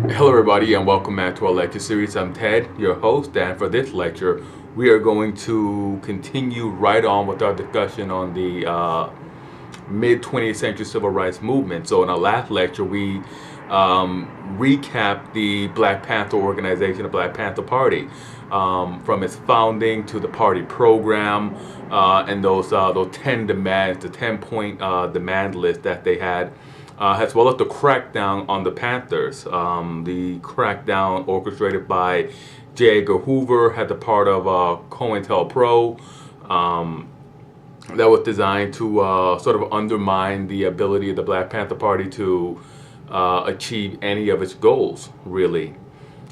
Hello everybody and welcome back to our lecture series. I'm Ted, your host, and for this lecture we are going to continue right on with our discussion on the mid 20th century civil rights movement. So in our last lecture we recapped the Black Panther organization, the Black Panther Party, from its founding to the party program, and those 10 demands, the 10-point demand list that they had, as well as the crackdown on the Panthers. The crackdown orchestrated by J. Edgar Hoover had the part of COINTELPRO, that was designed to sort of undermine the ability of the Black Panther Party to achieve any of its goals, really.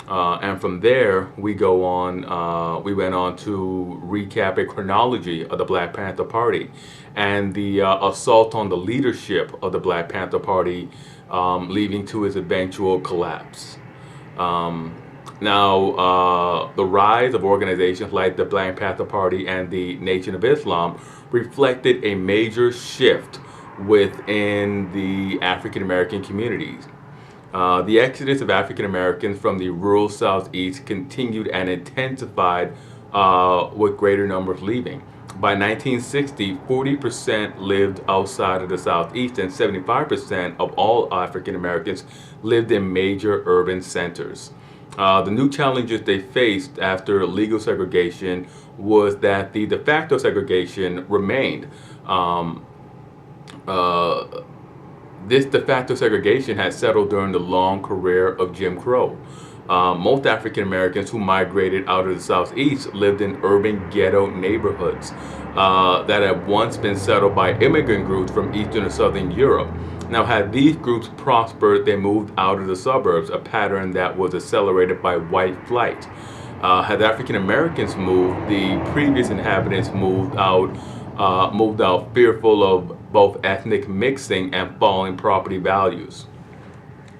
And from there, we went on to recap a chronology of the Black Panther Party and the assault on the leadership of the Black Panther Party, leading to its eventual collapse. Now, the rise of organizations like the Black Panther Party and the Nation of Islam reflected a major shift within the African American communities. The exodus of African Americans from the rural Southeast continued and intensified, with greater numbers leaving. By 1960, 40% lived outside of the Southeast, and 75% of all African Americans lived in major urban centers. The new challenges they faced after legal segregation was that the de facto segregation remained. This de facto segregation had settled during the long career of Jim Crow. Most African Americans who migrated out of the Southeast lived in urban ghetto neighborhoods that had once been settled by immigrant groups from Eastern and Southern Europe. Now, had these groups prospered, they moved out of the suburbs, a pattern that was accelerated by white flight. Had African Americans moved, the previous inhabitants moved out fearful of both ethnic mixing and falling property values.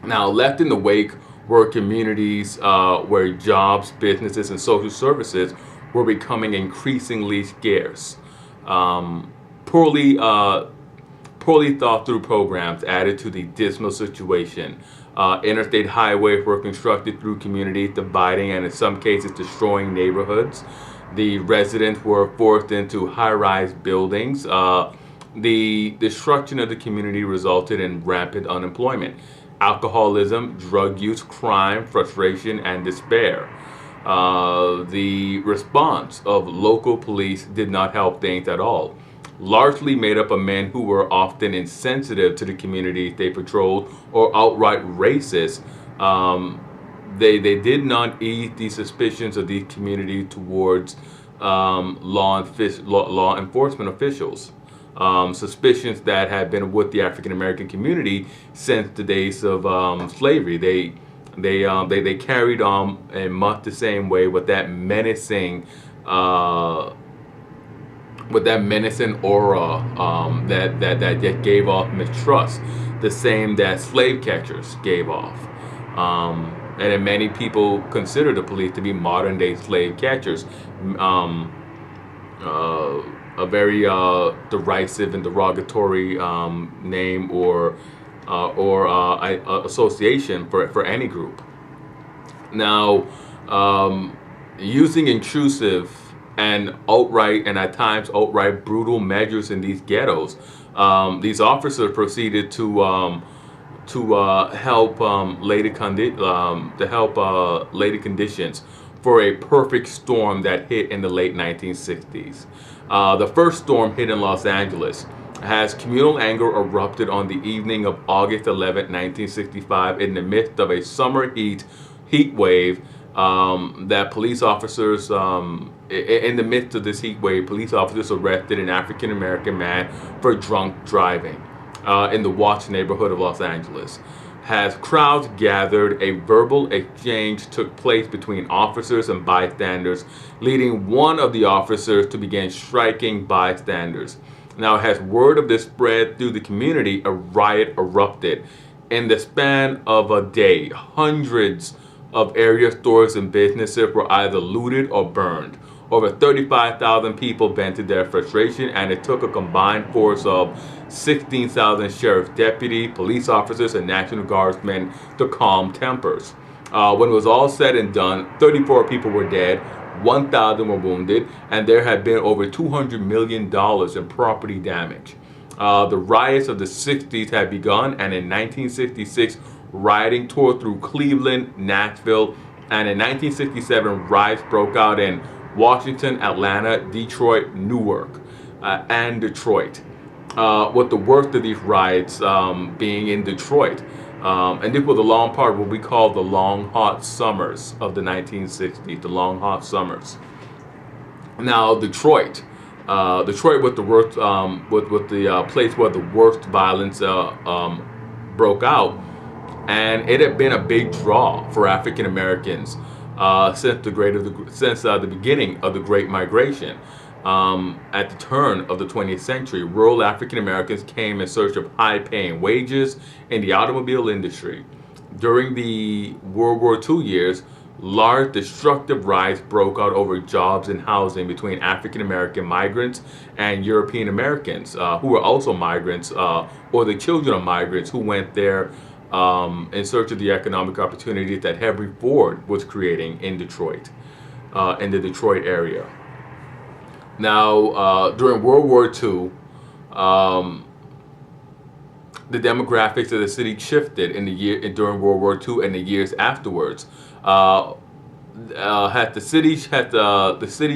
Now, left in the wake were communities where jobs, businesses, and social services were becoming increasingly scarce. Poorly thought through programs added to the dismal situation. Interstate highways were constructed through communities, dividing and in some cases destroying neighborhoods. The residents were forced into high-rise buildings. The destruction of the community resulted in rampant unemployment, alcoholism, drug use, crime, frustration, and despair. The response of local police did not help things at all. Largely made up of men who were often insensitive to the communities they patrolled or outright racist, they did not ease the suspicions of these communities towards law enforcement officials. Suspicions that had been with the African American community since the days of slavery. They carried on in much the same way with that menacing aura that just gave off mistrust, the same that slave catchers gave off. And then many people consider the police to be modern day slave catchers. A very derisive and derogatory name or association for any group. Now, using intrusive and at times outright brutal measures in these ghettos, these officers proceeded to help lay the conditions for a perfect storm that hit in the late 1960s. The first storm hit in Los Angeles as communal anger erupted on the evening of August 11, 1965, in the midst of a summer heat wave. That police officers, in the midst of this heat wave, police officers arrested an African American man for drunk driving in the Watts neighborhood of Los Angeles. As crowds gathered, a verbal exchange took place between officers and bystanders, leading one of the officers to begin striking bystanders. Now, as word of this spread through the community, a riot erupted. In the span of a day, hundreds of area stores and businesses were either looted or burned. Over 35,000 people vented their frustration, and it took a combined force of 16,000 sheriff's deputies, police officers, and National Guardsmen to calm tempers. When it was all said and done, 34 people were dead, 1,000 were wounded, and there had been over $200 million in property damage. The riots of the 60s had begun, and in 1966, rioting tore through Cleveland, Nashville, and in 1967, riots broke out in Washington, Atlanta, Detroit, Newark, and Detroit. With the worst of these riots being in Detroit. And this was a long part of what we call the long hot summers of the 1960s, the long hot summers. Now, Detroit was the worst, with the place where the worst violence broke out, and it had been a big draw for African Americans since the beginning of the Great Migration. At the turn of the 20th century, rural African Americans came in search of high-paying wages in the automobile industry. During the World War II years, large destructive riots broke out over jobs and housing between African American migrants and European Americans who were also migrants, or the children of migrants who went there in search of the economic opportunities that Henry Ford was creating in Detroit, in the Detroit area. Now, during World War II, the demographics of the city shifted during World War II and the years afterwards. The city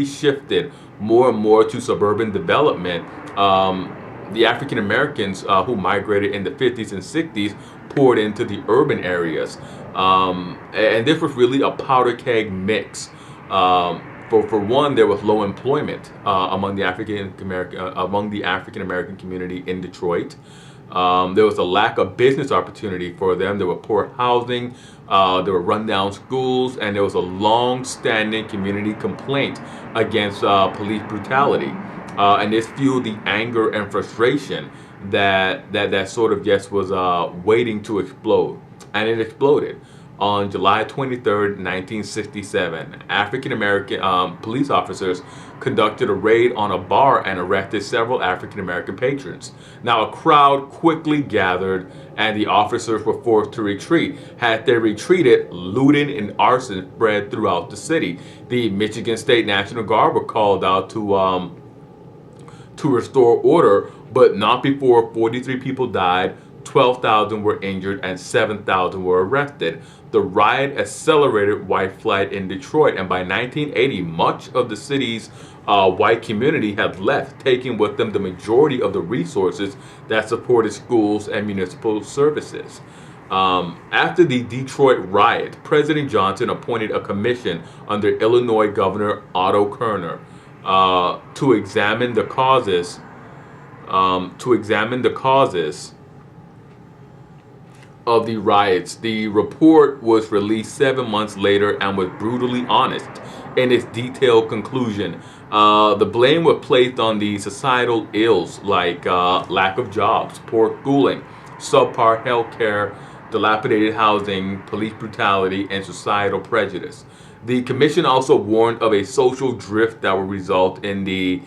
shifted more and more to suburban development. The African Americans who migrated in the 50s and 60s poured into the urban areas, and this was really a powder keg mix. For one, there was low employment among the African American community in Detroit. There was a lack of business opportunity for them. There were poor housing, there were rundown schools, and there was a long-standing community complaint against police brutality. And this fueled the anger and frustration that sort of just was waiting to explode, and it exploded. On July 23rd, 1967, African-American police officers conducted a raid on a bar and arrested several African-American patrons. Now, a crowd quickly gathered, and the officers were forced to retreat. Had they retreated, looting and arson spread throughout the city. The Michigan State National Guard were called out to restore order, but not before 43 people died, 12,000 were injured, and 7,000 were arrested. The riot accelerated white flight in Detroit, and by 1980, much of the city's white community had left, taking with them the majority of the resources that supported schools and municipal services. After the Detroit riot, President Johnson appointed a commission under Illinois Governor Otto Kerner to examine the causes of the riots. The report was released 7 months later and was brutally honest in its detailed conclusion. The blame was placed on the societal ills like lack of jobs, poor schooling, subpar health care, dilapidated housing, police brutality, and societal prejudice. The commission also warned of a social drift that would result in the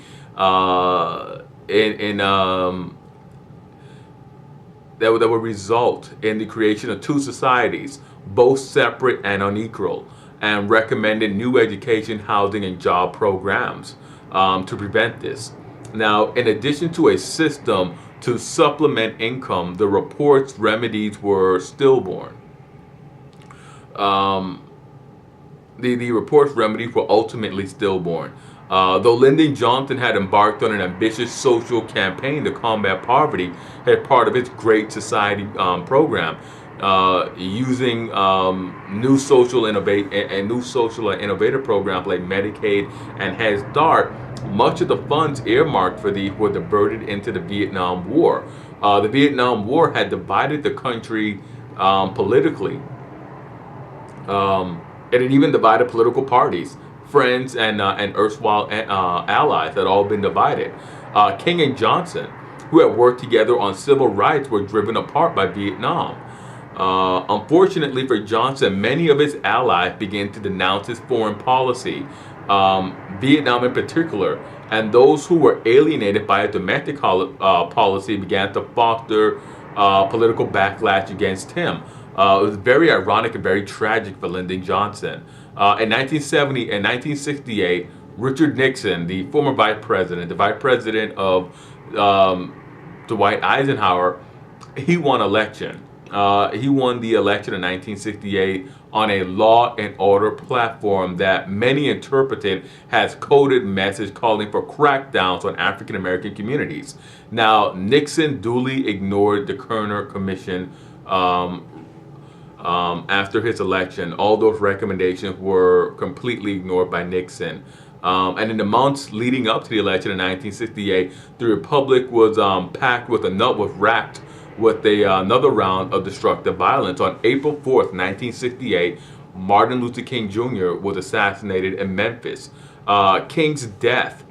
that would result in the creation of two societies, both separate and unequal, and recommended new education, housing, and job programs to prevent this. Now, in addition to a system to supplement income, the report's remedies were stillborn. The report's remedies were ultimately stillborn. Though Lyndon Johnson had embarked on an ambitious social campaign to combat poverty as part of its Great Society program, using new social and innovative programs like Medicaid and Head Start, much of the funds earmarked for these were diverted into the Vietnam War. The Vietnam War had divided the country politically. It had even divided political parties. Friends and erstwhile allies had all been divided. King and Johnson, who had worked together on civil rights, were driven apart by Vietnam. Unfortunately for Johnson, many of his allies began to denounce his foreign policy. Vietnam in particular, and those who were alienated by a domestic policy began to foster political backlash against him. It was very ironic and very tragic for Lyndon Johnson. In 1970 and 1968, Richard Nixon, the former the vice president of Dwight Eisenhower, he won election. He won the election in 1968 on a law and order platform that many interpreted as coded message calling for crackdowns on African American communities. Now, Nixon duly ignored the Kerner Commission after his election. All those recommendations were completely ignored by Nixon. And in the months leading up to the election in 1968, the Republic was racked with another round of destructive violence. On April 4th, 1968, Martin Luther King Jr. was assassinated in Memphis. King's death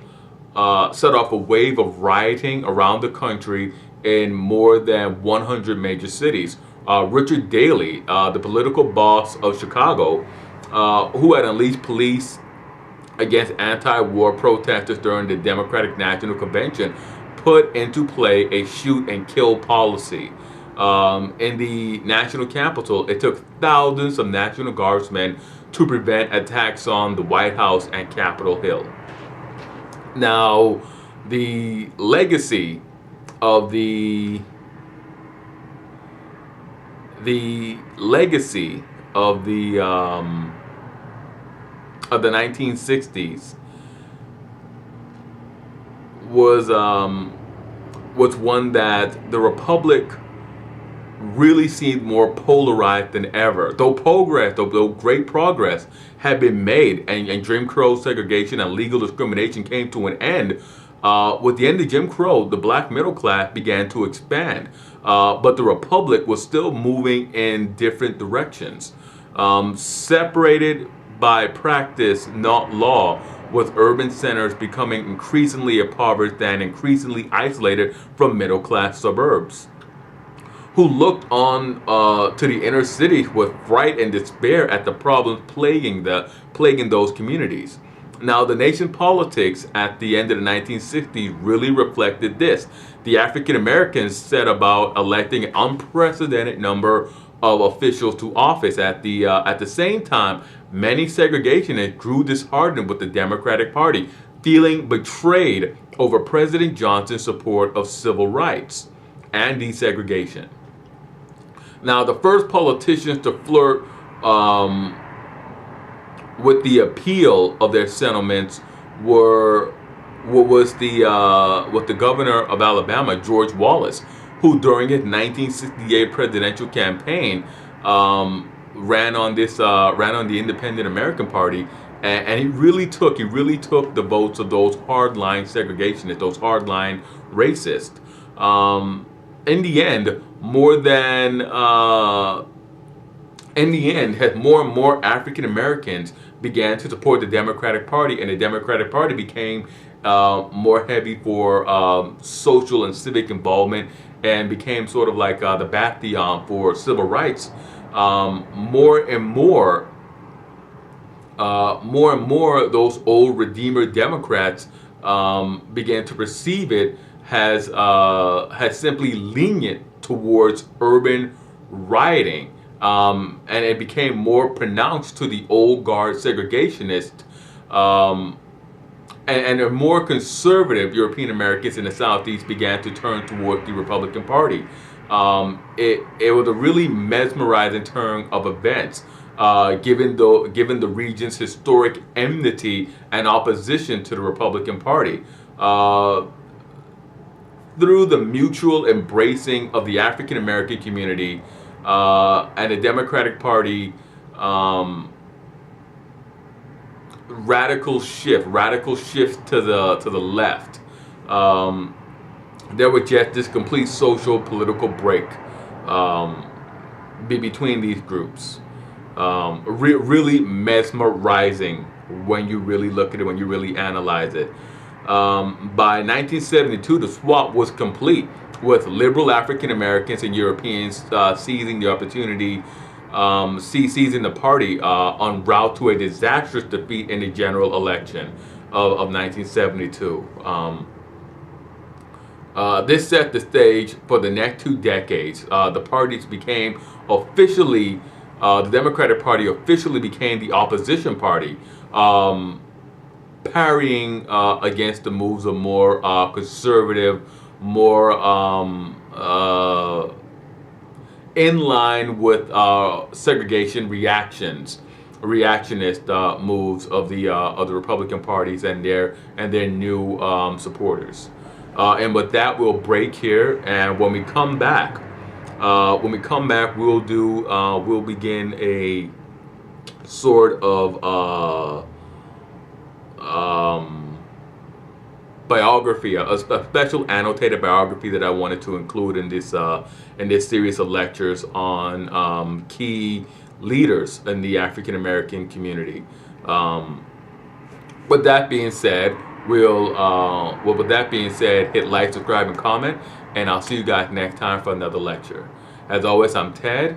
set off a wave of rioting around the country in more than 100 major cities. Richard Daley, the political boss of Chicago, who had unleashed police against anti-war protesters during the Democratic National Convention, put into play a shoot and kill policy. In the national capital, it took thousands of National Guardsmen to prevent attacks on the White House and Capitol Hill. Now, the legacy of the 1960s was one that the Republic really seemed more polarized than ever. Though great progress had been made, and Jim Crow segregation and legal discrimination came to an end, with the end of Jim Crow, the black middle class began to expand. But the Republic was still moving in different directions. Separated by practice, not law, with urban centers becoming increasingly impoverished and increasingly isolated from middle-class suburbs, who looked on to the inner cities with fright and despair at the problems plaguing those communities. Now, the nation politics at the end of the 1960s really reflected this. The African Americans set about electing an unprecedented number of officials to office. At the same time, many segregationists grew disheartened with the Democratic Party, feeling betrayed over President Johnson's support of civil rights and desegregation. Now, the first politicians to flirt with the appeal of their sentiments was the governor of Alabama, George Wallace, who during his 1968 presidential campaign ran on the Independent American Party, and he really took the votes of those hardline segregationists, those hardline racists. In the end, as more and more African Americans began to support the Democratic Party, and the Democratic Party became more heavy for social and civic involvement, and became sort of like the bastion for civil rights. More and more, those old Redeemer Democrats began to perceive it as simply lenient towards urban rioting. And it became more pronounced to the old guard segregationists, and the more conservative European Americans in the Southeast began to turn toward the Republican Party. It was a really mesmerizing turn of events, given the region's historic enmity and opposition to the Republican Party. Through the mutual embracing of the African American community and the Democratic Party, radical shift to the left. There was just this complete social political break between these groups. Really mesmerizing when you really look at it, when you really analyze it. By 1972, the swap was complete, with liberal African Americans and Europeans seizing the opportunity seizing the party en route to a disastrous defeat in the general election of 1972. This set the stage for the next 2 decades. The parties became officially, the Democratic Party officially became the opposition party, parrying against the moves of more conservative, more in line with segregation reactionist moves of the Republican parties and their new supporters. And with that, we'll break here, and when we come back, we'll begin a sort of biography, a special annotated biography that I wanted to include in this series of lectures on key leaders in the African American community. With that being said, hit like, subscribe, and comment, and I'll see you guys next time for another lecture. As always, I'm Ted.